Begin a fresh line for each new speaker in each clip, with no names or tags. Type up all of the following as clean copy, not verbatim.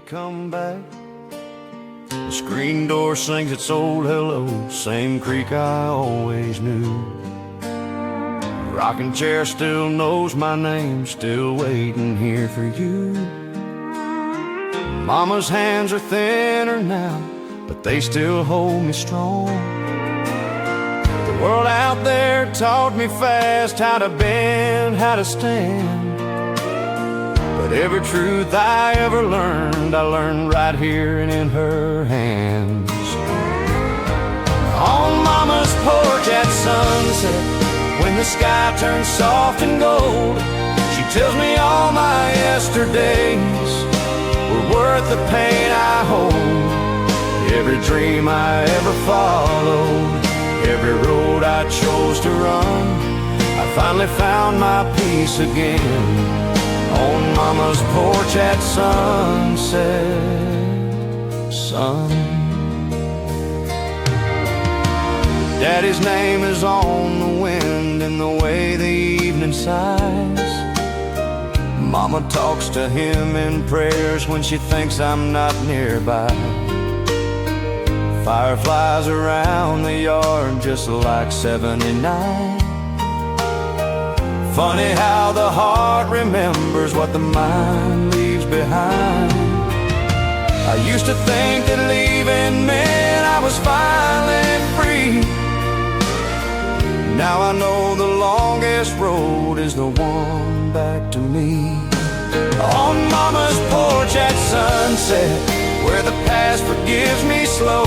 come back. The screen door sings its old hello, same creak I always knew. The rocking chair still knows my name, still waiting here for you. Mama's hands are thinner now, but they still hold me strong. The world out there taught me fast how to bend, how to stand. But every truth I ever learned, I learned right here and in her hands. On Mama's porch at sunset, when the sky turns soft and gold, she tells me all my yesterdays were worth the pain I hold. Every dream I ever followed, every road I chose to run, I finally found my peace again. On Mama's porch at sunset, son. Daddy's name is on the wind and the way the evening sighs. Mama talks to him in prayers when she thinks I'm not nearby. Fireflies around the yard just like 79. Funny how the heart remembers what the mind leaves behind. I used to think that leaving meant I was finally free. Now I know the longest road is the one back to me. On Mama's porch at sunset, where the past forgives me slow.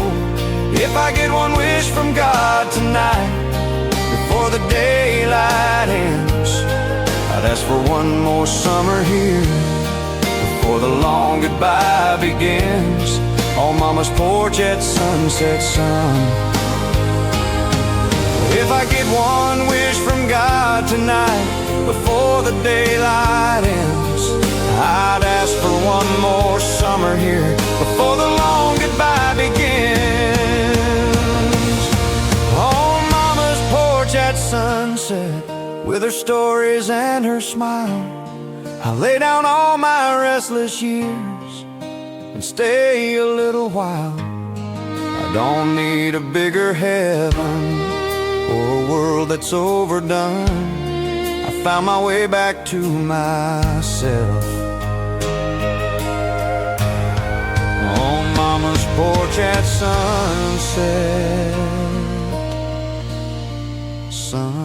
If I get one wish from God tonight, before the daylight ends, I'd ask for one more summer here, before the long goodbye begins. On Mama's porch at sunset, son. If I get one wish from God tonight, before the daylight ends, I'd ask for one more summer here, before the long goodbye begins. On Mama's porch at sunset, with her stories and her smile, I lay down all my restless years and stay a little while. I don't need a bigger heaven or a world that's overdone. I found my way back to myself. On Mama's porch at sunset, son.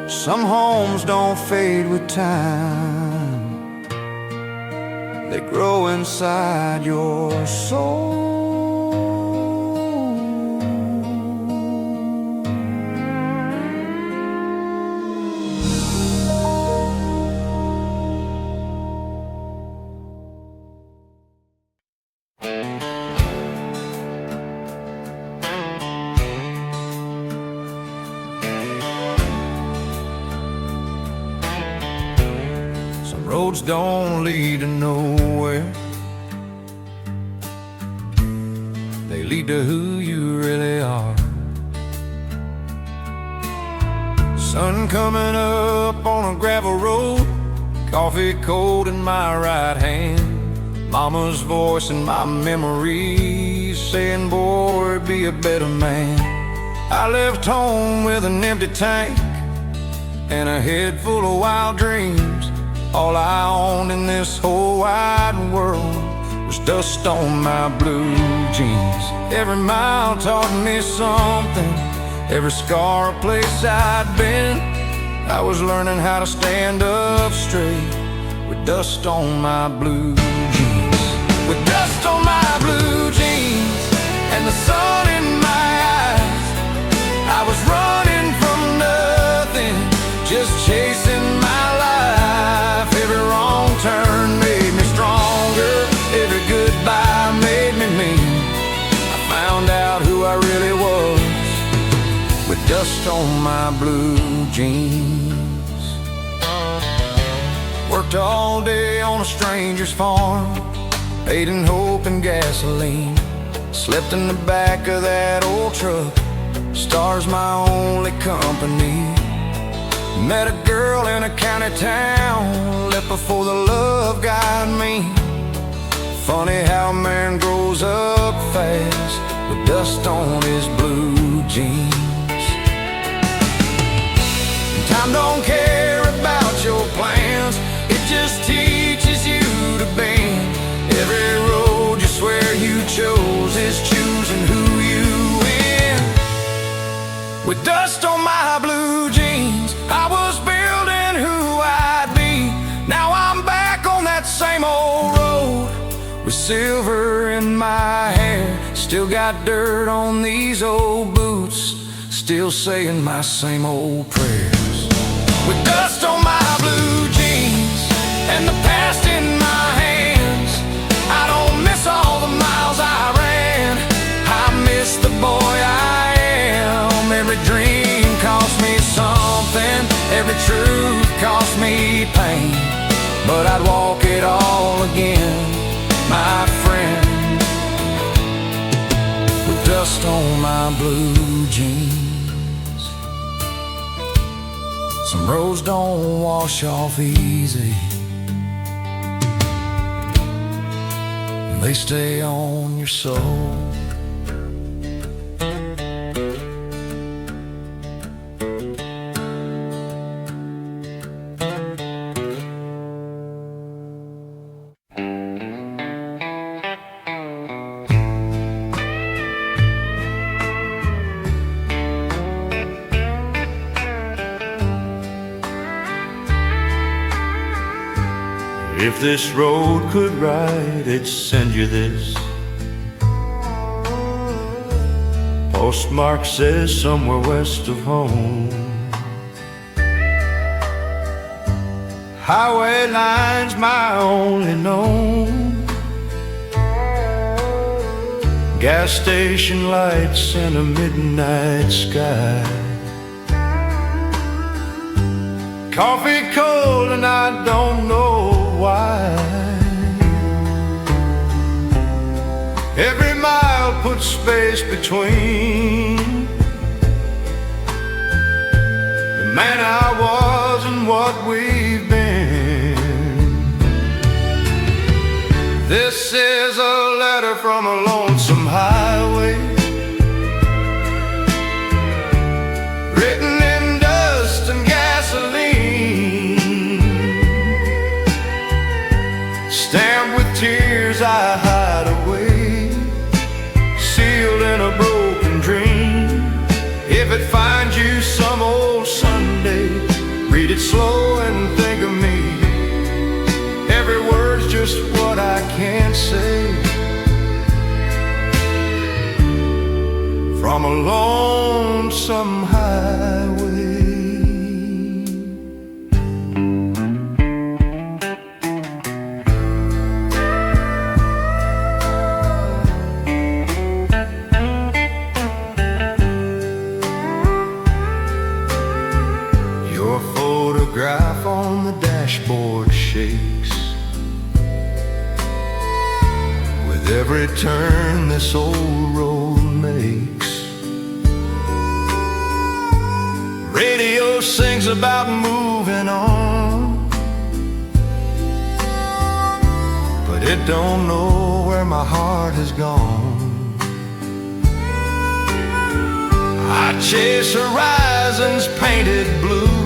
Some homes don't fade with time, they grow inside your soul. Roads don't lead to nowhere, they lead to who you really are. Sun coming up on a gravel road, coffee cold in my right hand, Mama's voice in my memories saying, boy, be a better man. I left home with an empty tank and a head full of wild dreams. All I owned in this whole wide world was dust on my blue jeans. Every mile taught me something, every scar a place I'd been. I was learning how to stand up straight with dust on my blue jeans. With dust on my blue jeans and the sun in my eyes, I was running from nothing, just chasing my life. Every wrong turn made me stronger, every goodbye made me mean. I found out who I really was with dust on my blue jeans. Worked all day on a stranger's farm, paid in hope and gasoline. Slept in the back of that old truck, stars my only company. Met a girl in a county town, left before the love got me. Funny how a man grows up fast with dust on his blue jeans. Time don't care about your plans, it just teaches you to bend. Every road you swear you chose is choosing who you win. With dust on my blue jeans, I was building who I'd be. Now I'm back on that same old road with silver in my hair. Still got dirt on these old boots, still saying my same old prayers. With dust on my blue jeans and the past in my hands, I don't miss all the miles I ran, I miss the boy I am. Every dream cost me something, every truth cost me pain, but I'd walk it all again, my friend, with dust on my blue jeans. Some roads don't wash off easy, they stay on your soul.
If this road could write, it'd send you this. Postmark says somewhere west of home. Highway line's my only known. Gas station lights and a midnight sky. Coffee cold and I don't know why. Every mile puts space between the man I was and what we've been. This is a letter from a lonesome highway, written in dust and gasoline, stamped with tears I hide away, sealed in a broken dream. If it finds you some old Sunday, read it slow and think of me. Every word's just what I can't say, from a lonesome highway. Your photograph on the dashboard shakes with every turn this old road makes. Radio sings about moving on, but it don't know where my heart has gone. I chase horizons painted blue,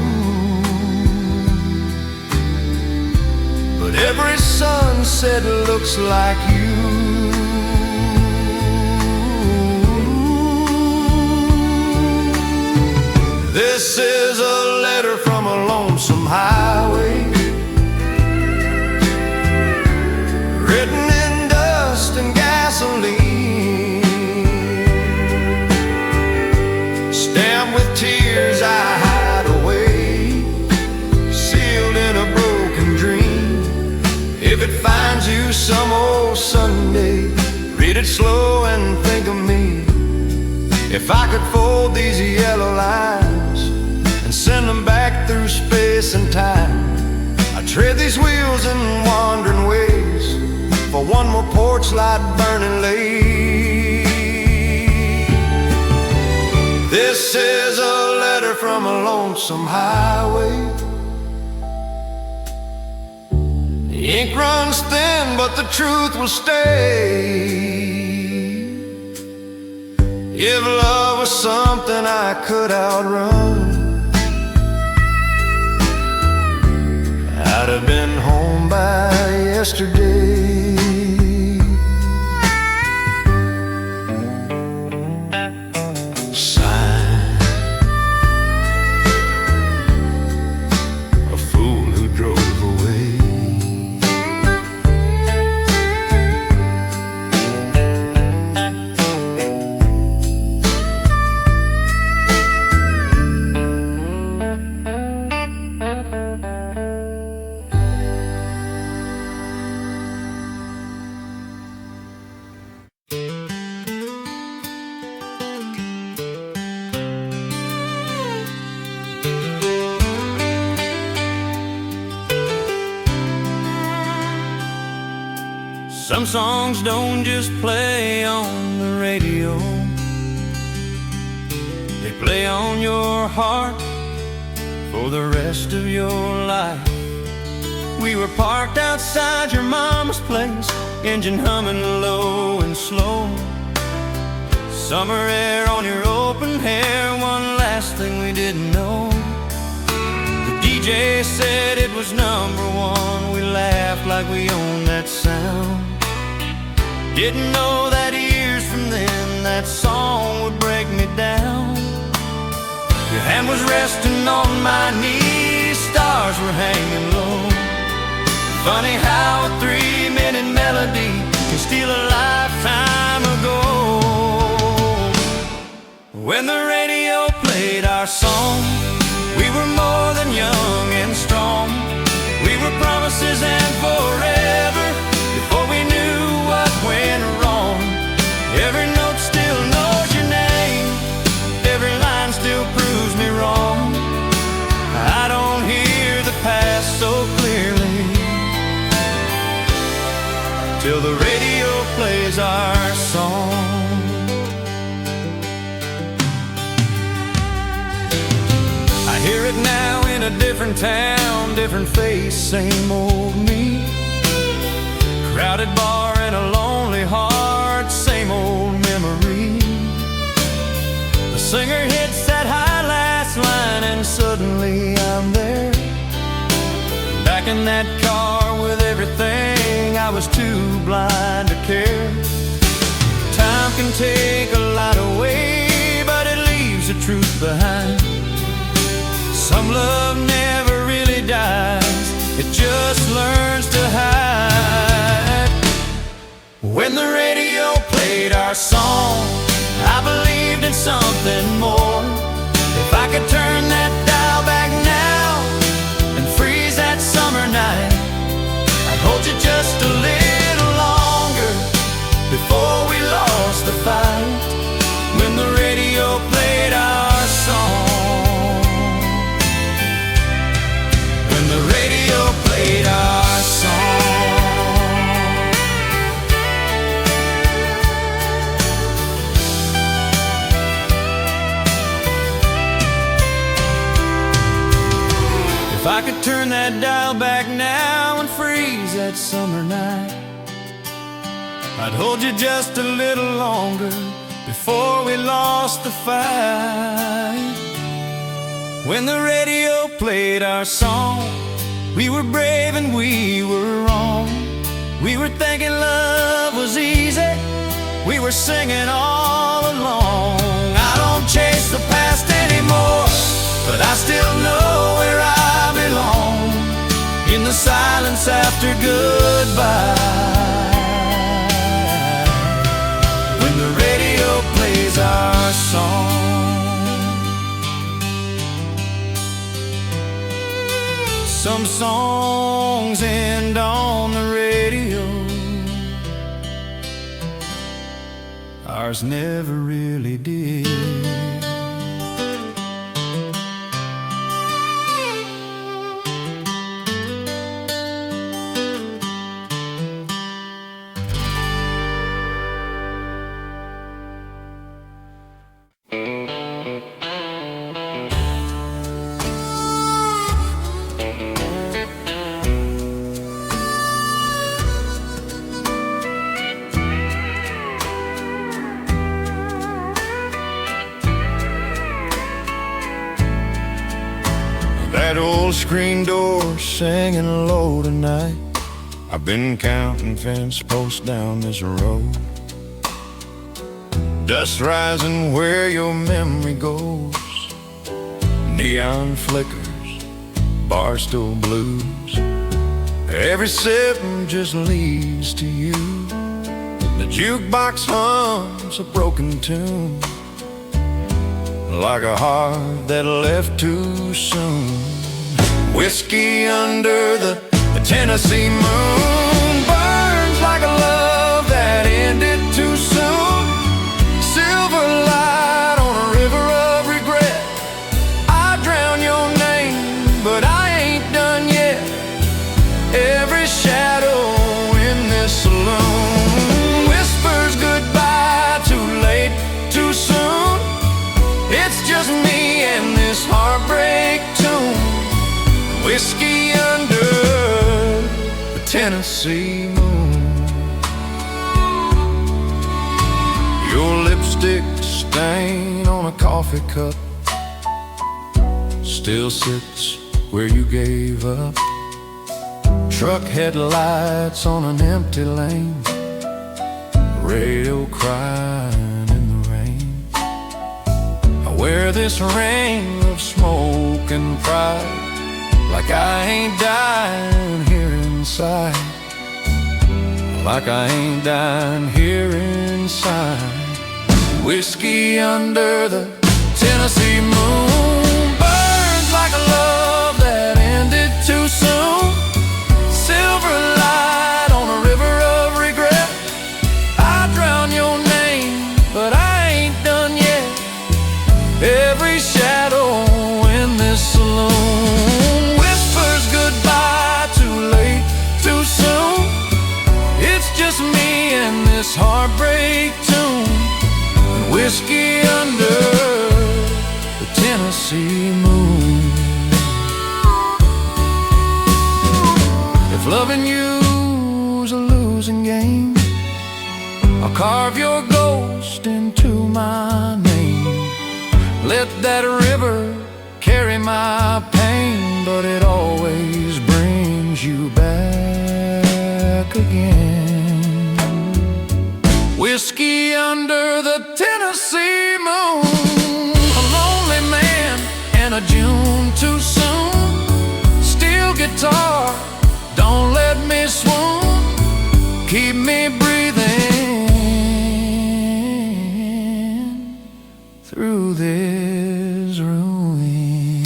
but every sunset looks like you. This is a letter from a lonesome highway, written in dust and gasoline, stamped with tears I hide away, sealed in a broken dream. If it finds you some old Sunday, read it slow and think of me. If I could fold these yellow lines and send them back through space and time, I'd tread these wheels in wandering ways for one more porch light burning late. This is a letter from a lonesome Lonesome Highway. The ink runs thin, but the truth will stay. If love was something I could outrun, I'd have been home by yesterday. Sign, a fool who drove away.
Some songs don't just play on the radio, they play on your heart for the rest of your life. We were parked outside your mama's place, engine humming low and slow. Summer air on your open hair, one last thing we didn't know. The DJ said it was #1, we laughed like we owned that sound. Didn't know that years from then that song would break me down. Your hand was resting on my knee, stars were hanging low. Funny how a 3-minute melody can steal a lifetime ago. When the radio played our song, we were more than young and strong. We were promises and forever before we knew what went wrong. Every note still knows your name, every line still proves me wrong. I don't hear the past so clearly till the radio plays our song. I hear it now in a different town, different face, same old me. Crowded bar and a lonely heart, same old memory. The singer hits that high last line and suddenly I'm there, back in that car with everything I was too blind to care. Time can take a lot away, but it leaves the truth behind. Some love never really dies, it just learns to hide. When the radio played our song, I believed in something more. If I could turn that dial back now and freeze that summer night, I'd hold you just a little longer before we lost the fight. When the radio played our song, when the radio played our song. If I could turn that dial back now and freeze that summer night, I'd hold you just a little longer before we lost the fight. When the radio played our song, we were brave and we were wrong. We were thinking love was easy, we were singing all along. I don't chase the past anymore, but I still know where I belong, in the silence after goodbye. When the radio plays our song, some songs end on the radio, ours never really did.
old screen door singing low tonight. I've been counting fence posts down this road. Dust rising where your memory goes. Neon flickers, barstool blues. Every sip just leads to you. The jukebox hums a broken tune, like a heart that left too soon. Whiskey under the Tennessee moon burns like a love that ended too soon. Silver light on a river of regret. I drown your name, but I ain't done yet. Every shadow in this saloon whispers goodbye, too late, too soon. It's just me and this heartbreak tune. Whiskey under the Tennessee moon. Your lipstick stain on a coffee cup still sits where you gave up. Truck headlights on an empty lane, radio crying in the rain. I wear this ring of smoke and pride, like I ain't dying here inside. Like I ain't dying here inside. Whiskey under the Tennessee moon burns like a love that ended too soon. Silver light on a river of regret. I drown your name, but I ain't done yet. Every shadow in this saloon whispers goodbye, too late, too soon. It's just me and this heartbreak tune. And whiskey under the Tennessee moon. If loving you's a losing game, I'll carve your ghost into my name. Let that river carry my pain, but it always brings you back again. Whiskey under the Tennessee moon. A lonely man and a June too soon. Steel guitar, don't let me swoon. Keep me breathing through this ruin.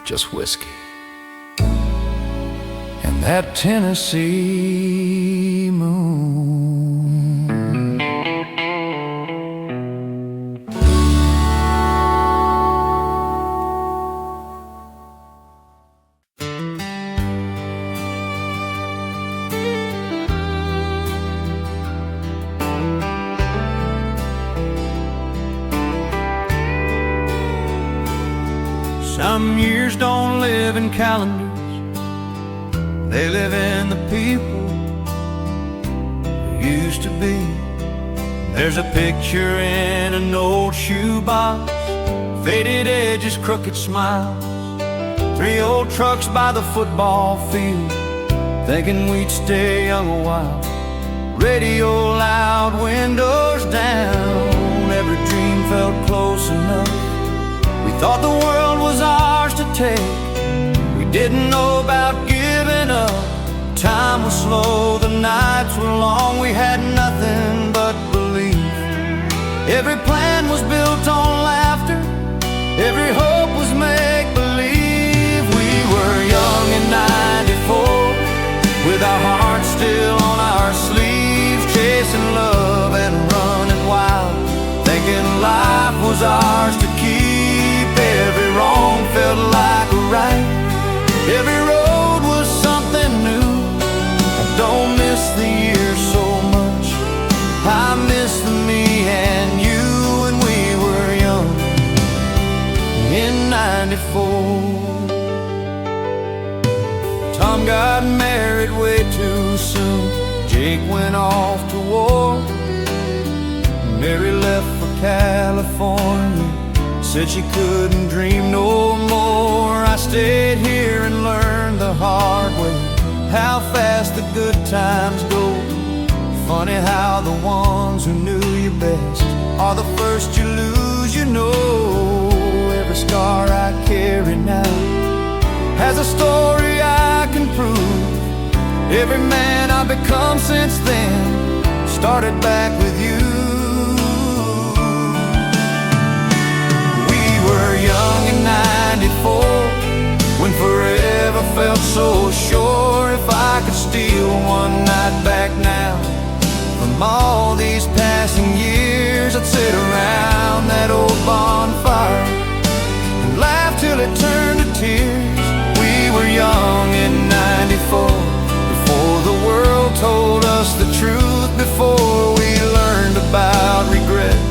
Just whiskey and that Tennessee moon. Some years don't live in calendars, they live in the people who used to be. There's a picture in an old shoebox, faded edges, crooked smiles. 3 old trucks by the football field, thinking we'd stay young a while. Radio loud, windows down, every dream felt close enough. We thought the world was ours to take. We didn't know about giving up. Time was slow, the nights were long. We had nothing but belief. Every plan was built on laughter, every hope was make-believe. We were young in '94, with our hearts still on our sleeves, chasing love and running wild, thinking life was ours to keep. Every wrong felt like a right, every road was something new. I don't miss the years so much, I miss the me and you when we were young in '94. Tom got married way too soon, Jake went off to war, Mary left for California.
said she couldn't dream no more. I stayed here and learned the hard way how fast the good times go. Funny how the ones who knew you best are the first you lose, you know. Every scar I carry now has a story I can prove. Every man I've become since then started back with you. We were young in '94 when forever felt so sure. If I could steal one night back now from all these passing years, I'd sit around that old bonfire and laugh till it turned to tears. We were young in '94, before the world told us the truth, before we learned about regret,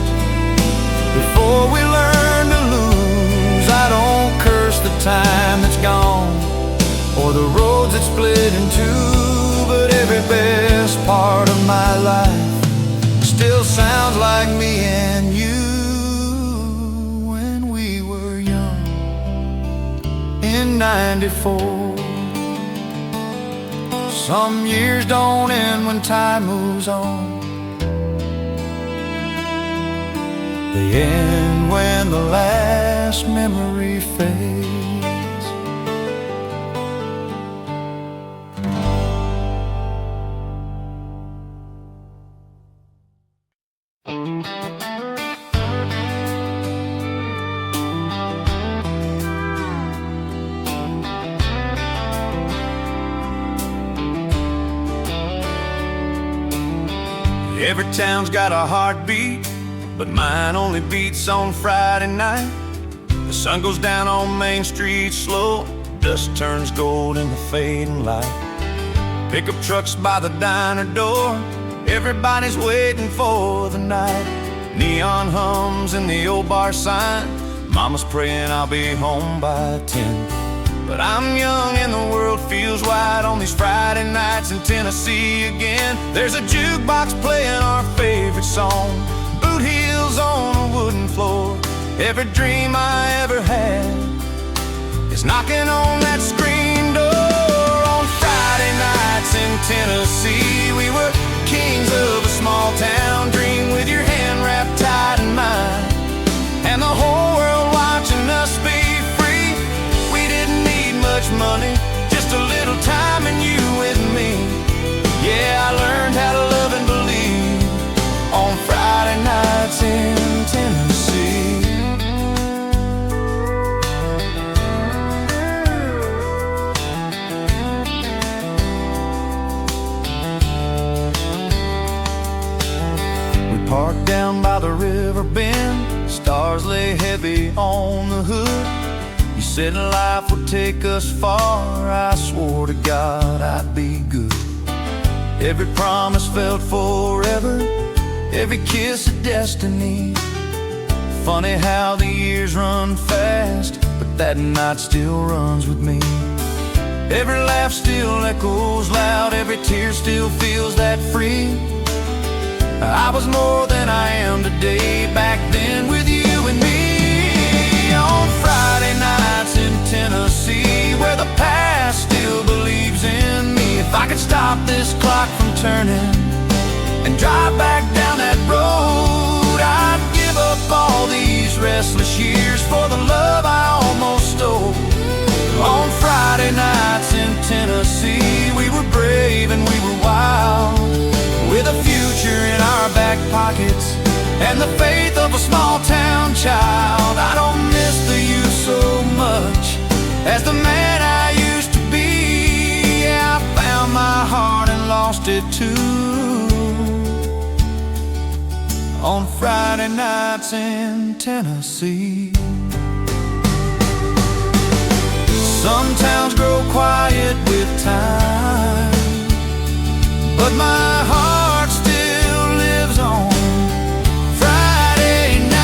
before we learned to lose. I don't curse the time that's gone or the roads that split in two, but every best part of my life still sounds like me and you when we were young in '94. Some years don't end when time moves on. They end when the last memory fades. Every town's got a heartbeat, but mine only beats on Friday night. The sun goes down on Main Street slow, dust turns gold in the fading light. Pickup trucks by the diner door, everybody's waiting for the night. Neon hums in the old bar sign, mama's praying I'll be home by 10. But I'm young and the world feels wide on these Friday nights in Tennessee again. There's a jukebox playing our favorite song, boot heels on a wooden floor. Every dream I ever had is knocking on that screen door. On Friday nights in Tennessee, we were kings of a small town dream, with your hand wrapped tight in mine and the whole world watching us be free. We didn't need much money, just a little time and you with me. Yeah, I learned how to love and believe on Friday nights in Tennessee. We parked down by the river bend, stars lay heavy on the hood. You said life would take us far, I swore to God I'd be good. Every promise felt forever, every kiss a destiny. Funny how the years run fast, but that night still runs with me. Every laugh still echoes loud, every tear still feels that free. I was more than I am today back then with you and me. On Friday nights in Tennessee, where the past still believes in me. If I could stop this clock from turning and drive back down that road, I'd give up all these restless years for the love I almost stole. On Friday nights in Tennessee, we were brave and we were wild, with a future in our back pockets and the faith of a small town child. I don't miss the youth so much as the man I used to be. Yeah, I found my heart and lost it too on Friday nights in Tennessee. Some towns grow quiet with time, but my heart still lives on Friday night.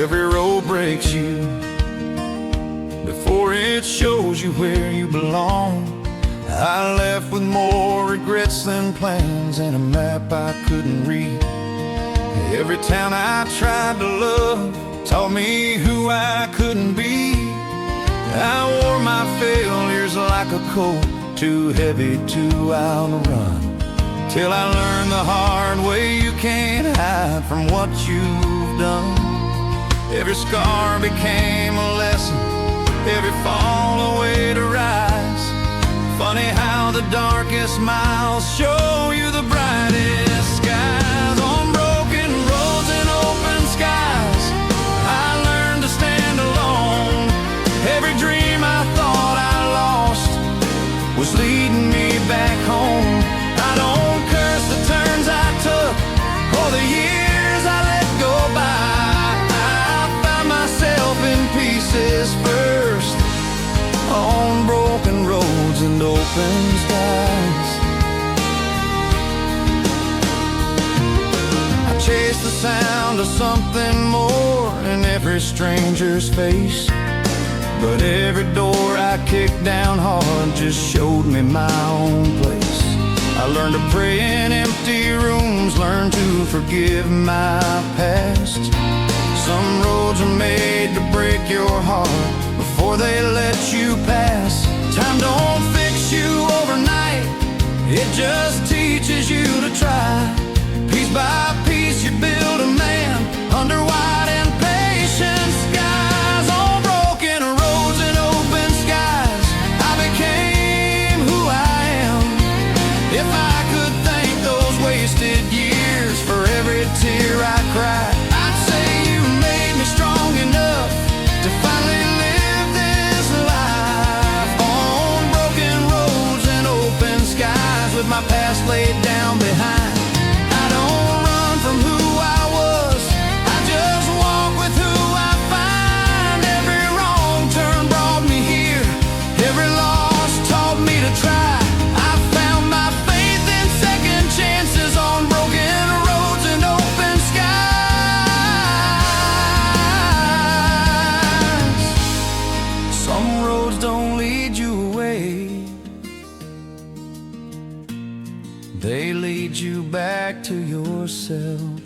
Every road breaks you before it shows you where you belong. I left with more regrets than plans and a map I couldn't read. Every town I tried to love taught me who I couldn't be. I wore my failures like a coat, too heavy to outrun, till I learned the hard way you can't hide from what you've done. Every scar became a lesson, every fall a way to rise. Funny how the darkest miles show you the brightest skies. On broken roads and open skies, I learned to stand alone. Every dream I thought I lost was leading me back home. I don't curse the turns I took or the years I let go by. I found myself in pieces first, on broken roads and open skies. I chased the sound of something more in every stranger's face, but every door I kicked down hard just showed me my own place. I learned to pray in empty rooms, learned to forgive my past. Some roads are made to break your heart before they let you pass. Time don't fix you overnight, it just teaches you to try. Piece by piece you build a man under wide and patient skies. On broken roads and open skies, I became who I am. If I could thank those wasted years for every tear I cried, I'd say you made me strong enough to finally live this life. On broken roads and open skies, with my past laid down behind, I don't run from who I was, I just walk with who I find. Every wrong turn brought me here, every loss taught me to try. I found my faith in second chances on broken roads and open skies. Some roads don't lead you away, they lead you back to yourself.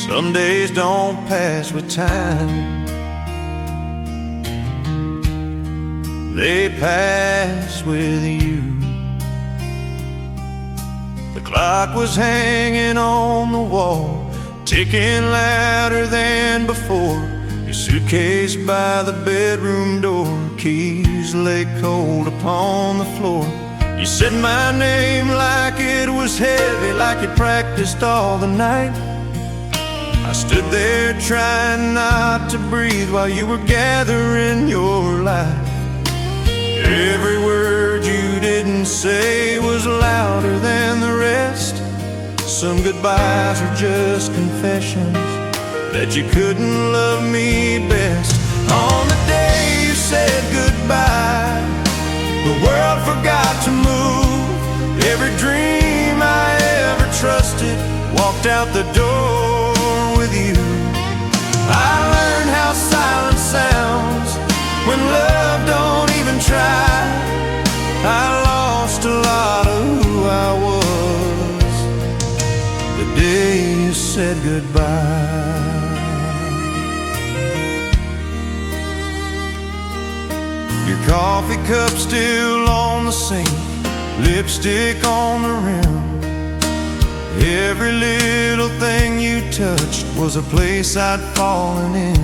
Some days don't pass with time, they pass with you. The clock was hanging on the wall, ticking louder than before. Your suitcase by the bedroom door, keys lay cold upon the floor. You said my name like it was heavy, like you practiced all the night. I stood there trying not to breathe while you were gathering your life. Every word you didn't say was louder than the rest. Some goodbyes are just confessions that you couldn't love me best. On the day you said goodbye, the world forgot to move. Every dream I ever trusted walked out the door with you. I learned how silence sounds when love don't even try. I lost a lot of who I was the day you said goodbye. Your coffee cup still on the sink, lipstick on the rim. Every little thing you touched was a place I'd fallen in.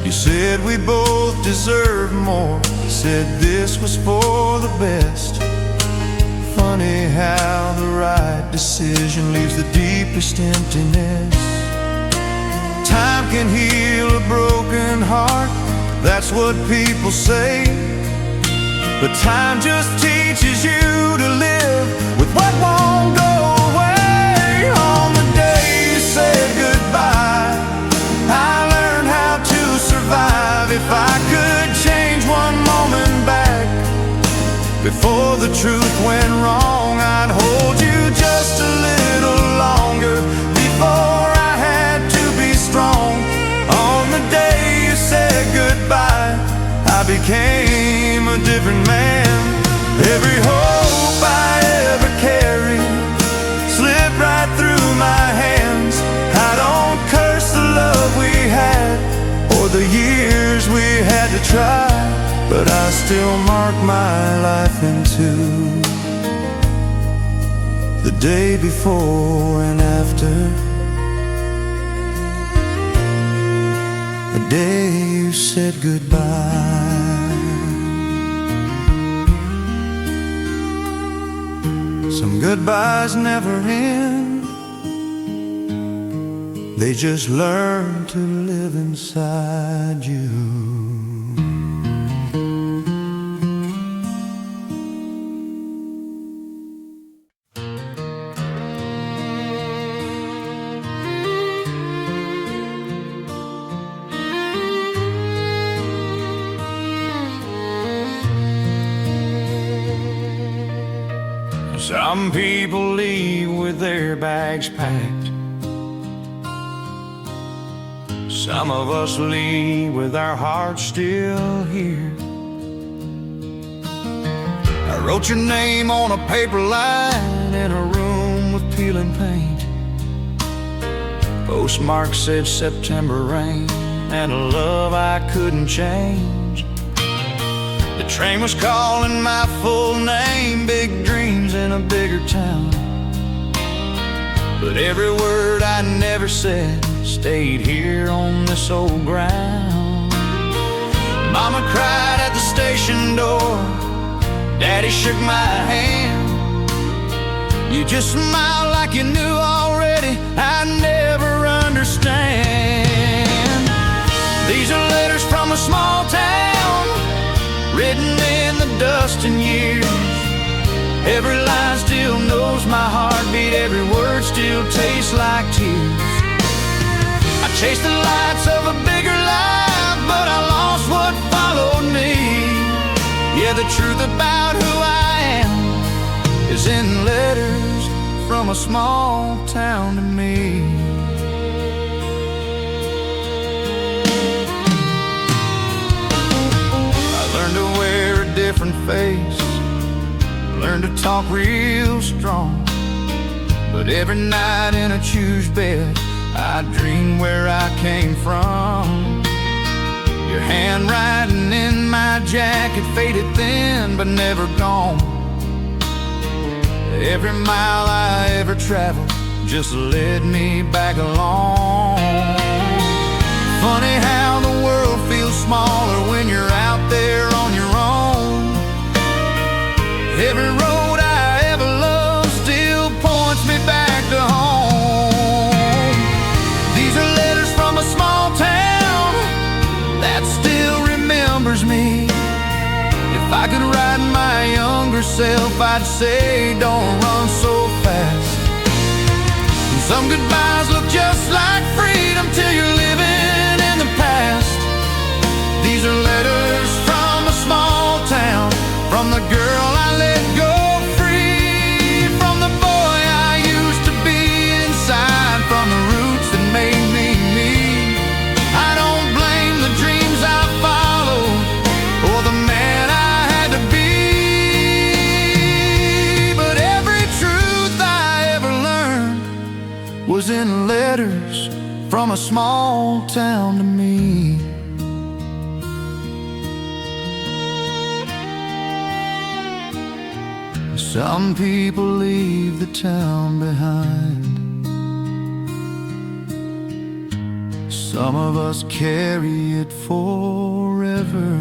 You said we both deserved more, said this was for the best. Funny how the right decision leaves the deepest emptiness.
time can heal a broken heart, that's what people say. But time just teaches you to live with what won't go away. On the day you said goodbye, I learned how to survive. If I could change one moment back before the truth went wrong, I'd hold you just a little longer before I had to be strong. On the day you said goodbye, I became a different man. Every hope I ever carried slipped right through my hands. I don't curse the love we had or the years we had to try, but I still mark my life in two. The day before and after, the day you said goodbye. Some goodbyes never end, they just learn to live inside you. Some people leave with their bags packed. Some of us leave with our hearts still here. I wrote your name on a paper line in a room with peeling paint. Postmark said September rain and a love I couldn't change. The train was calling my full name, big dreams in a bigger town. But every word I never said stayed here on this old ground. Mama cried at the station door, Daddy shook my hand. You just smiled like you knew already I'd never understand. These are letters from a small town, written in the dust and years. Every line still knows my heartbeat, every word still tastes like tears. I chased the lights of a bigger life, but I lost what followed me. Yeah, the truth about who I am is in letters from a small town to me. I learned to wear a different face, learned to talk real strong. But every night in a choose bed, I dream where I came from. Your handwriting in my jacket, faded thin but never gone. Every mile I ever traveled just led me back along. Funny how the world feels smaller when you're out there on your own. Every road I ever loved still points me back to home. These are letters from a small town that still remembers me. If I could write my younger self, I'd say don't run so fast. And some goodbyes look just like freedom till you're living in the past. These are letters from a small town, from the girl I let go free, from the boy I used to be inside, from the roots that made me me. I don't blame the dreams I followed or the man I had to be, but every truth I ever learned was in letters from a small town to me. Some people leave the town behind. Some of us carry it forever.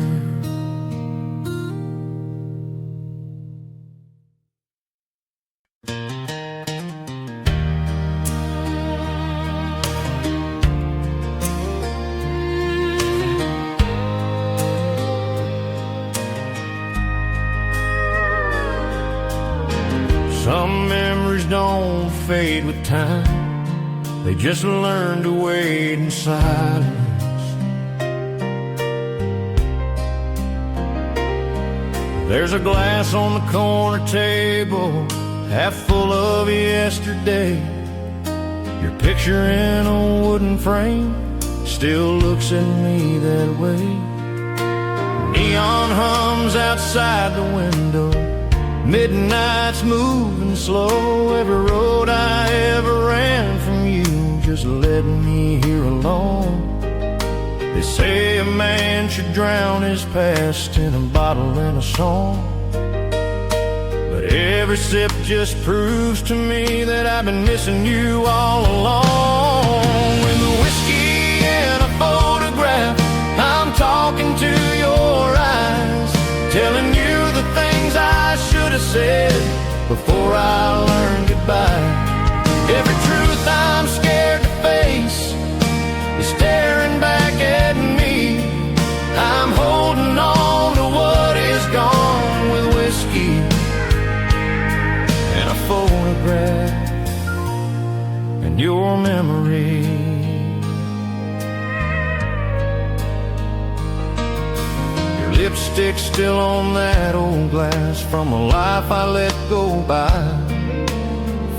fade with time. They just learn to wait in silence. There's a glass on the corner table, half full of yesterday. Your picture in a wooden frame still looks at me that way. Neon hums outside the window, midnight's moving slow. Every road I ever ran from you just led me here alone. They say a man should drown his past in a bottle and a song, but every sip just proves to me that I've been missing you all along. With a whiskey and a photograph, I'm talking to your eyes, telling you the things I should have said before I learned goodbye. Every truth I'm scared to face is staring back at me. I'm holding on to what is gone with whiskey and a photograph and your memory. Lipstick still on that old glass from a life I let go by.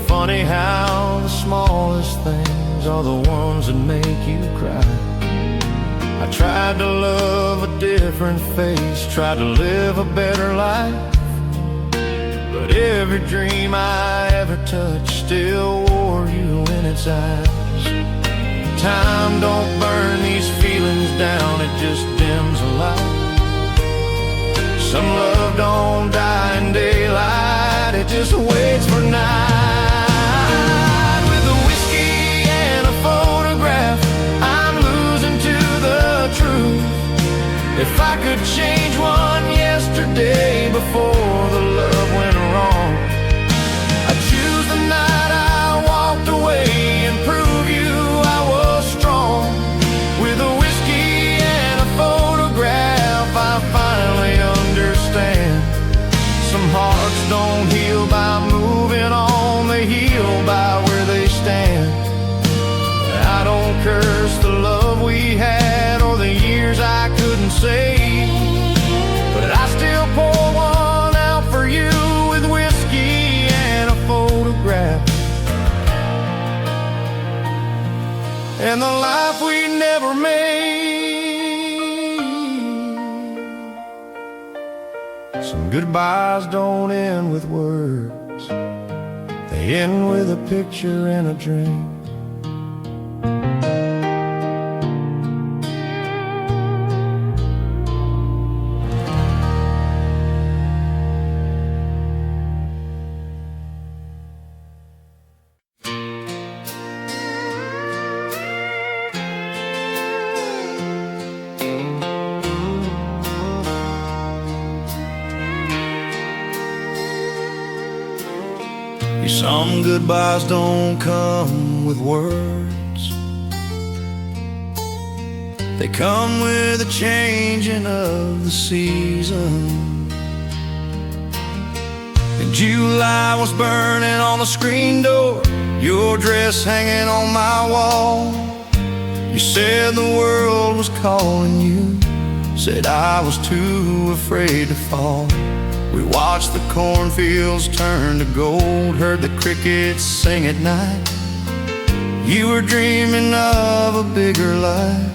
Funny how the smallest things are the ones that make you cry. I tried to love a different face, tried to live a better life, but every dream I ever touched still wore you in its eyes. Time don't burn these feelings down, it just dims a light. Some love don't die in daylight, it just waits for night. With a whiskey and a photograph, I'm losing to the truth. If I could change one yesterday before the love went wrong, I'd choose the night I walked away and prove you I was strong. With a whiskey and a photograph, I finally understand. Some hearts don't heal by moving on, they heal by where they stand. I don't curse the love we had or the years I couldn't save, but I still pour one out for you with whiskey and a photograph and the life we never made. Some goodbyes don't end with words, they end with a picture and a dream. Some goodbyes don't come with words, they come with a changing of the season. In July was burning on the screen door, your dress hanging on my wall. You said the world was calling you, said I was too afraid to fall. We watched the cornfields turn to gold, heard the crickets sing at night. You were dreaming of a bigger life,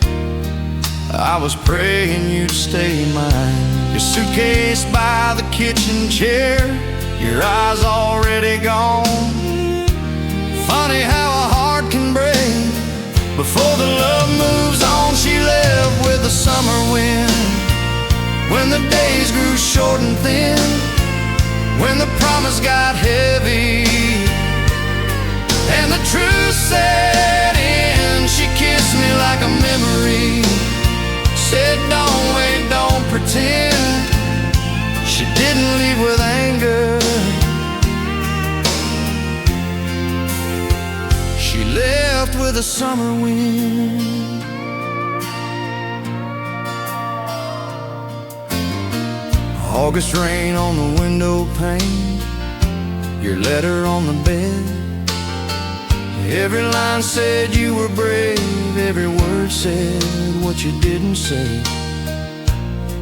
I was praying you'd stay mine. Your suitcase by the kitchen chair, your eyes already gone. Funny how a heart can break before the love moves on. She left with the summer wind, when the days grew short and thin, when the promise got heavy and the truth set in. She kissed me like a memory, said don't wait, don't pretend. She didn't leave with anger, she left with a summer wind. August rain on the window pane, your letter on the bed.
Every line said you were brave, every word said what you didn't say.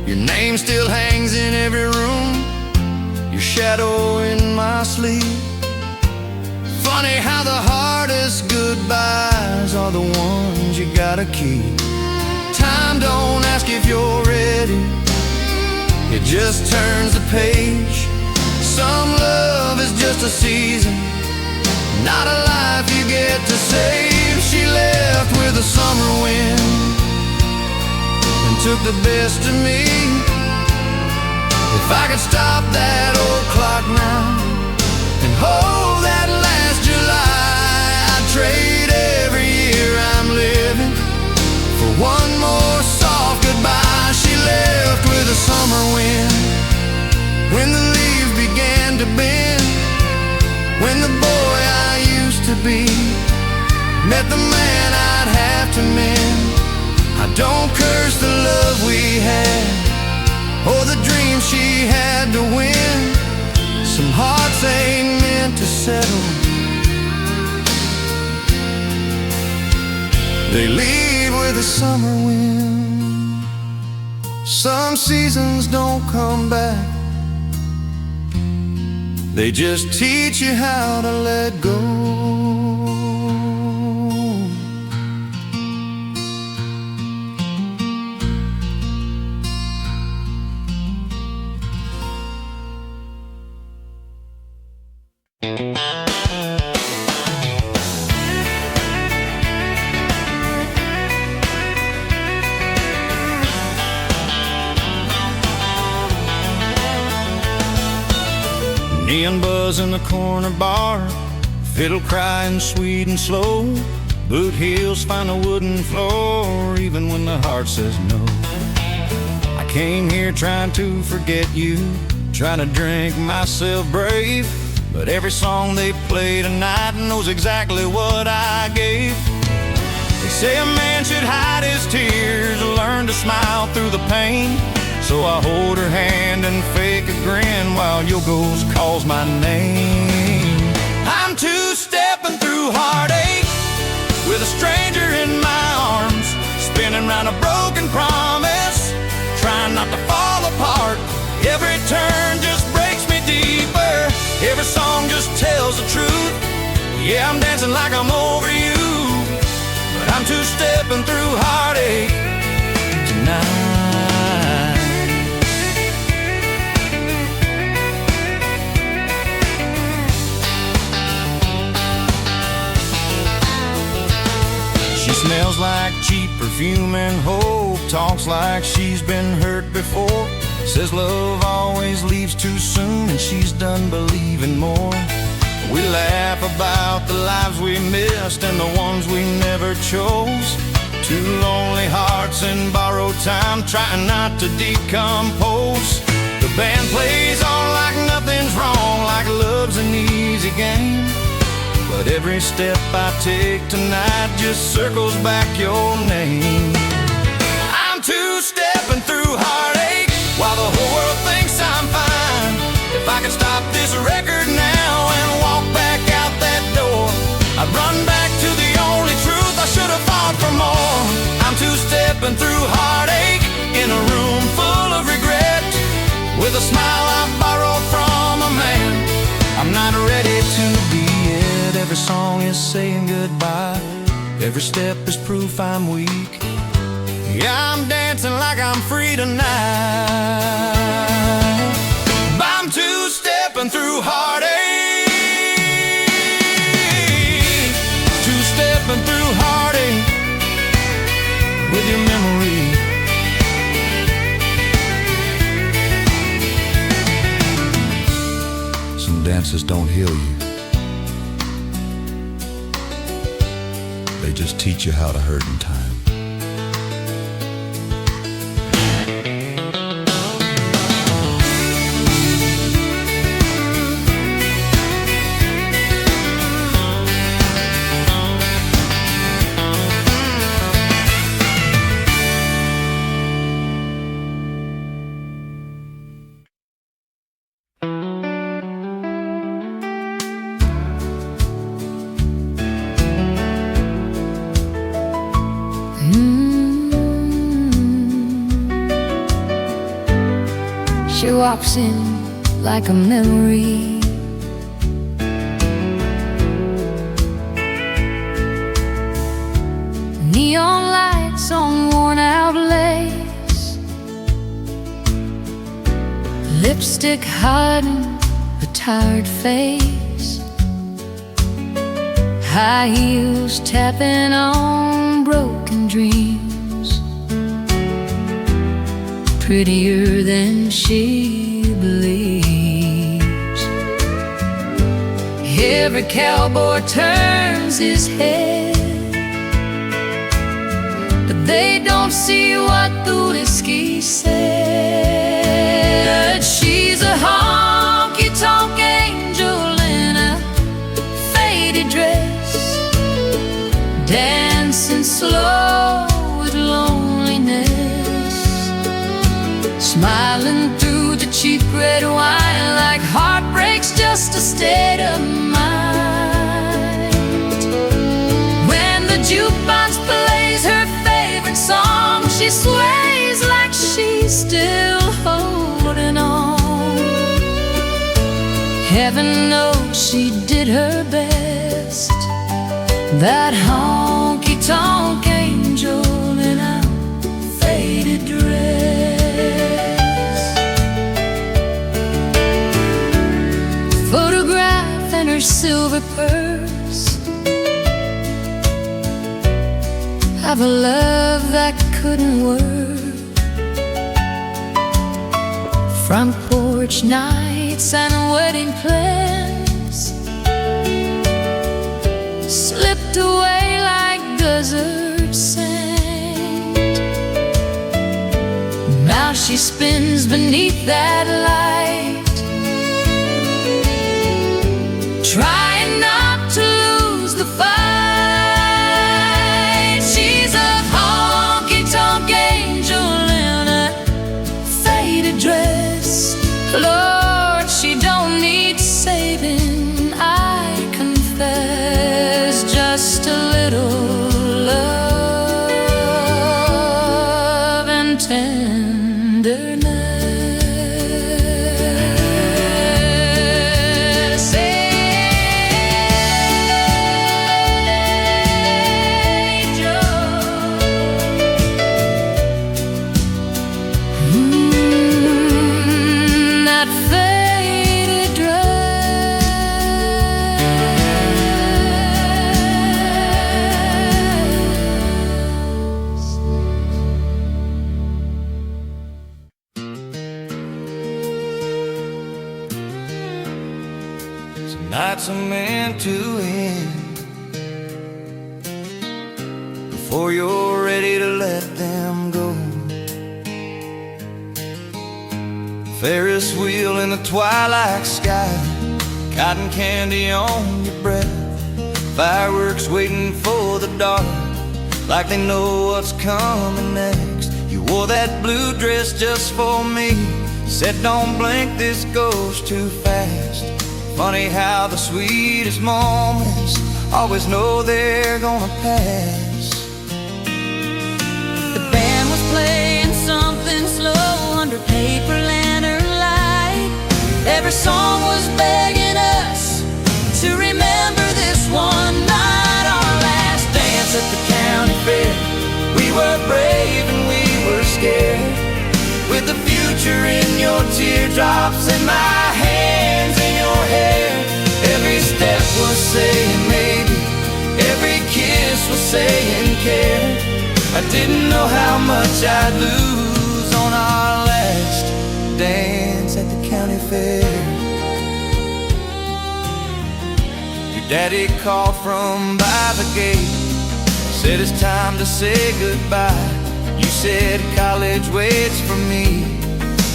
Your name still hangs in every room, your shadow in my sleep. Funny how the hardest goodbyes are the ones you gotta keep. Time don't ask if you're ready, it just turns the page. Some love is just a season, not a life you get to save. She left with a summer wind and took the best of me. If I could stop that old clock now and hold that last July, I'd trade every year I'm living for one more soft goodbye. She left with a summer wind when the leaves began to bend, when the boy I used to be met the man I'd have to mend. I don't curse the love we had or the dreams she had to win. Some hearts ain't meant to settle, they leave with a summer wind. Some seasons don't come back, they just teach you how to let go. Neon buzz in the corner bar, fiddle crying sweet and slow. Boot heels find a wooden floor, even when the heart says no. I came here trying to forget you, trying to drink myself brave, but every song they play tonight knows exactly what I gave. They say a man should hide his tears, learn to smile through the pain. So I hold her hand and fake a grin while your ghost calls my name. I'm two-stepping through heartache with a stranger in my arms, spinning round a broken promise, trying not to fall apart. Every turn just breaks me deeper, every song just tells the truth. Yeah, I'm dancing like I'm over you, but I'm two-stepping through heartache tonight. Smells like cheap perfume and hope, talks like she's been hurt before, says love always leaves too soon and she's done believing more. We laugh about the lives we missed and the ones we never chose. Two lonely hearts in borrowed time, trying not to decompose. The band plays on like nothing's wrong, like love's an easy game. But every step I take tonight just circles back your name. I'm two-stepping through heartache while the whole world thinks I'm fine. If I could stop this record now and walk back out that door, I'd run back to the only truth. I should have fought for more. I'm two-stepping through heartache in a room full of regret, with a smile I borrowed from a man I'm not ready to be yet. Every song is saying goodbye, every step is proof I'm weak. Yeah, I'm dancing like I'm free tonight. I'm two-stepping through heartache, two-stepping through heartache with your memory. Some dances don't heal you, they just teach you how to hurt in time.
She walks in like a memory. Neon lights on worn out lace, lipstick hiding a tired face, high heels tapping on broken dreams, prettier than she believes. Every cowboy turns his head, but they don't see what the whiskey said. She's a honky-tonk angel in a faded dress, dancing slow with loneliness, smiling through the cheap red wine like heartbreak's just a state of mind. When the jukebox plays her favorite song, she sways like she's still holding on. Heaven knows she did her best, that honky-tonk angel in a faded dress. Photograph in her silver purse of a love that couldn't work. Front porch nights and wedding plans slipped away like desert sand. Now she spins beneath that light, trying not to lose the fight. She's a honky-tonk angel in a faded dress. Lord, she don't need saving, I confess. Just a little love and tenderness. Angel, that faded dress.
Some nights are meant to end before you're ready to let them go. Ferris wheel in the twilight sky, cotton candy on your breath, fireworks waiting for the dark, like they know what's coming next. You wore that blue dress just for me, said don't blink, this goes too fast. Funny how the sweetest moments always know they're gonna pass.
The band was playing something slow under paper lantern light. Every song was begging us to remember this one night, our last dance at the county fair.
We were brave and we were scared, with the future in your teardrops and my hands in your hair. Every step was saying maybe, every kiss was saying care. I didn't know how much I'd lose on our last dance at the county fair. Your daddy called from by the gate, said it's time to say goodbye. You said college waits for me,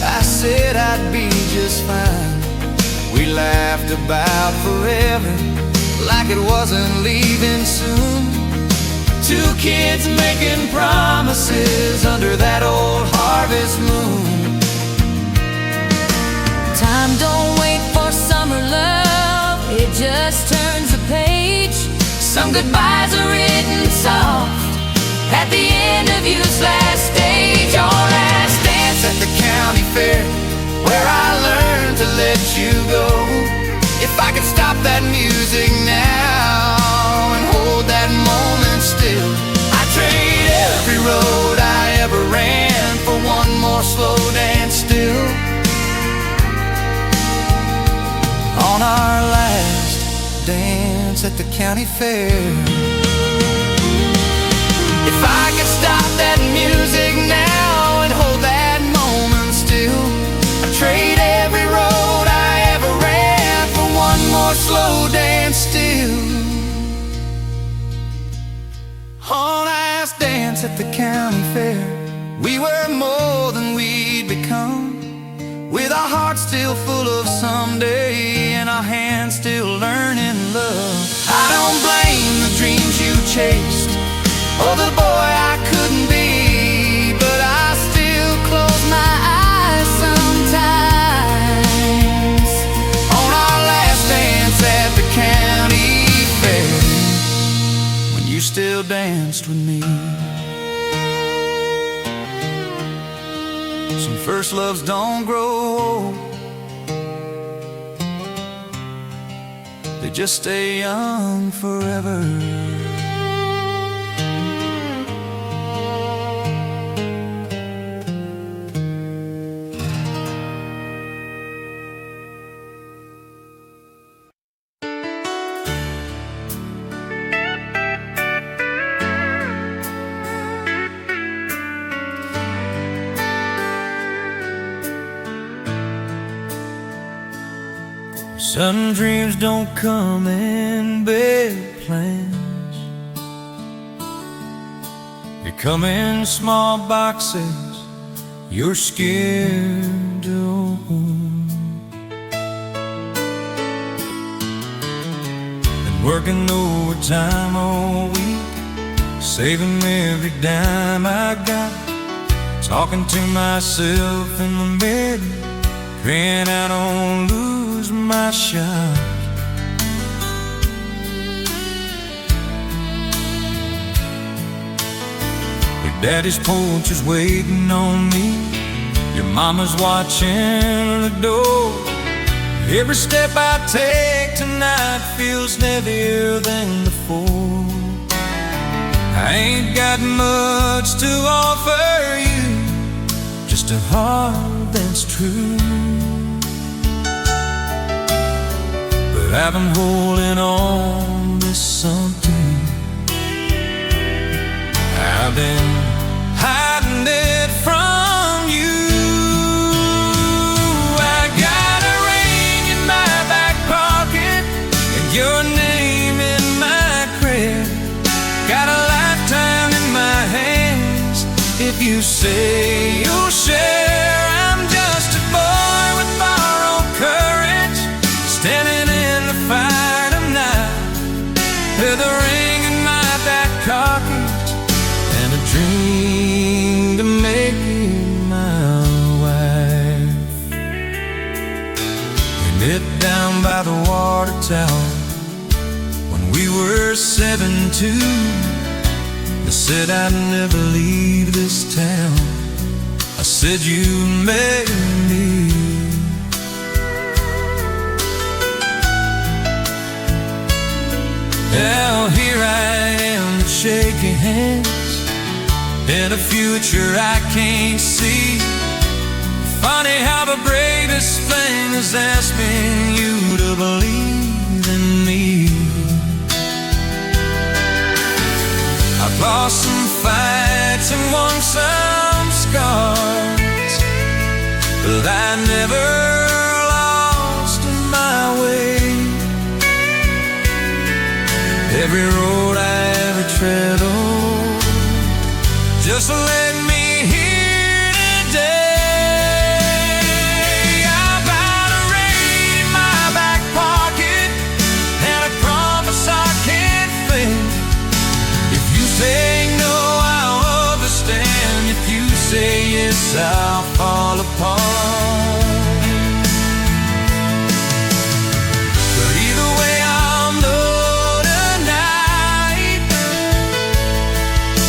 I said I'd be just fine. We laughed about forever, like it wasn't leaving soon. Two kids making promises under that old harvest moon.
Time don't wait for summer love, it just turns a page. Some goodbyes are written soft at the end of youth's last stage. Our last dance
at the county fair, where where I learned to let you go. If I could stop that music now and hold that moment still, I'd trade every road I ever ran for one more slow dance still. On our last dance at the county fair, if I could stop that music now and hold that moment still, I'd trade every road I ever ran for one more slow dance still. On last dance at the county fair, we were more than we'd become, with our hearts still full of someday and our hands still learning love. I don't blame the dreams you chased or the boy I couldn't be, but I still close my eyes sometimes on our last dance at the county fair, when you still danced with me. Some first loves don't grow old, they just stay young forever.
Sudden dreams don't come in big plans, they come in small boxes you're scared to open. Been working overtime all week, saving every dime I got, talking to myself in the mirror, praying I don't lose my shot. Your daddy's porch is waiting on me, your mama's watching the door. Every step I take tonight feels heavier than before. I ain't got much to offer you, just a heart that's true. But I've been holding on to something, I've been hiding it from you. I got a ring in my back pocket and your name in my crib, got a lifetime in my hands if you say you'll share. I'm just a boy with borrowed courage, standing in the fire tonight, with a ring in my back pocket and a dream to make you my wife. We lived down by the water tower when we were 7-2. I said I'd never leave this town, I said you made me. Now here I am shaking hands in a future I can't see. Funny how the bravest thing is asking you to believe in me. I've lost some fights and won some scars, but I never lost my way. Every road I ever tread on, just let me hear today. I've got a ring in my back pocket and a promise I can't fail. If you say no, I'll understand. If you say yes, I'll fall apart. But either way, I'll know tonight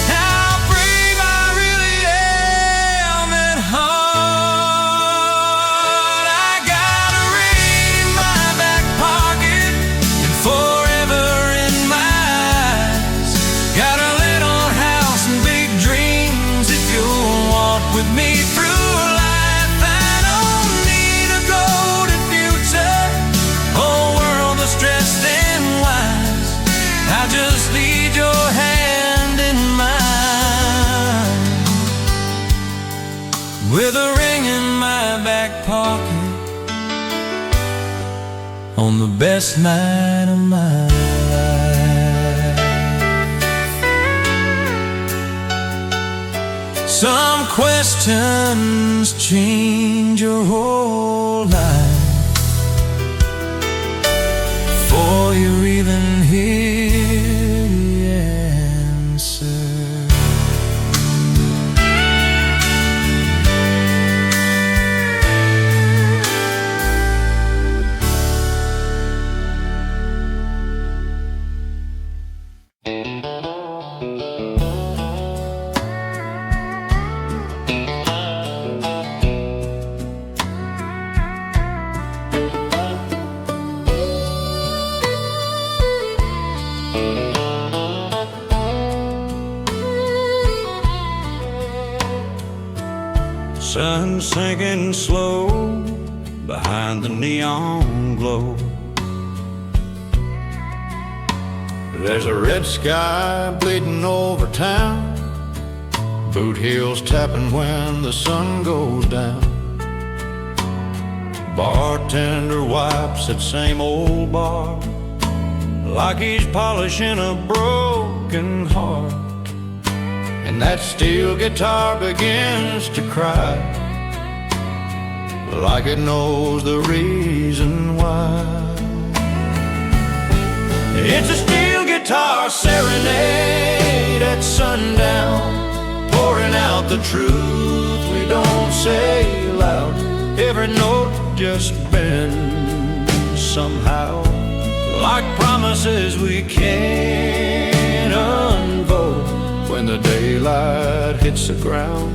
how brave I really am at heart. on the best night of my life. Some questions change your whole life before you even hear the answer.
Sun sinking slow behind the neon glow. There's a red sky bleeding over town, boot heels tapping when the sun goes down. Bartender wipes that same old bar like he's polishing a broken heart. And that steel guitar begins to cry like it knows the reason why. It's a steel guitar serenade at sundown, pouring out the truth we don't say loud. Every note just bends somehow, like promises we can't unfold. When the daylight hits the ground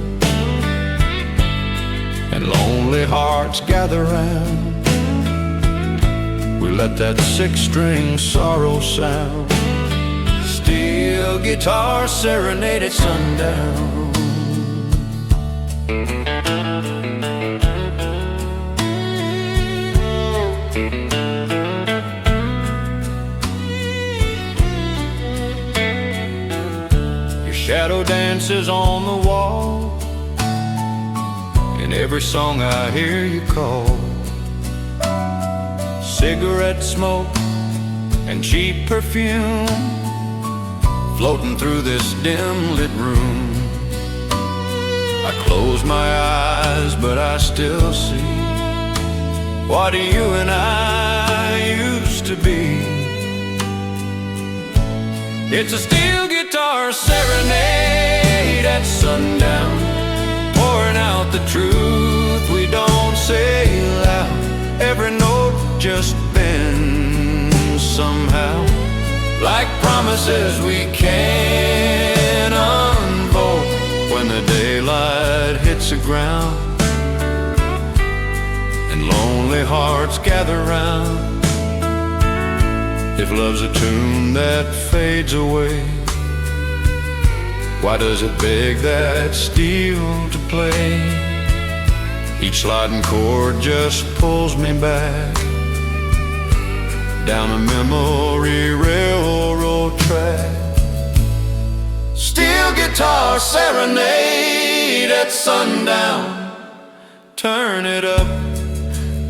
and lonely hearts gather round, we let that six-string sorrow sound. Steel guitar serenade at sundown. Shadow dances on the wall, in every song I hear you call. Cigarette smoke and cheap perfume floating through this dim lit room. I close my eyes but I still see what you and I used to be. It's a steel guitar serenade at sundown, pouring out the truth we don't say loud. Every note just bends somehow, like promises we can't unfold. When the daylight hits the ground and lonely hearts gather round, if love's a tune that fades away, why does it beg that steel to play? Each sliding chord just pulls me back down a memory railroad track. Steel guitar serenade at sundown, turn it up,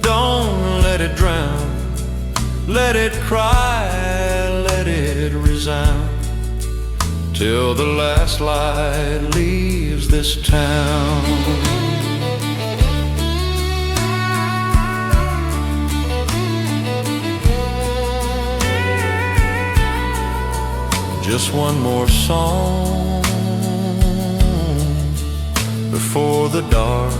don't let it drown. Let it cry, let it resound, till the last light leaves this town. Just one more song before the dark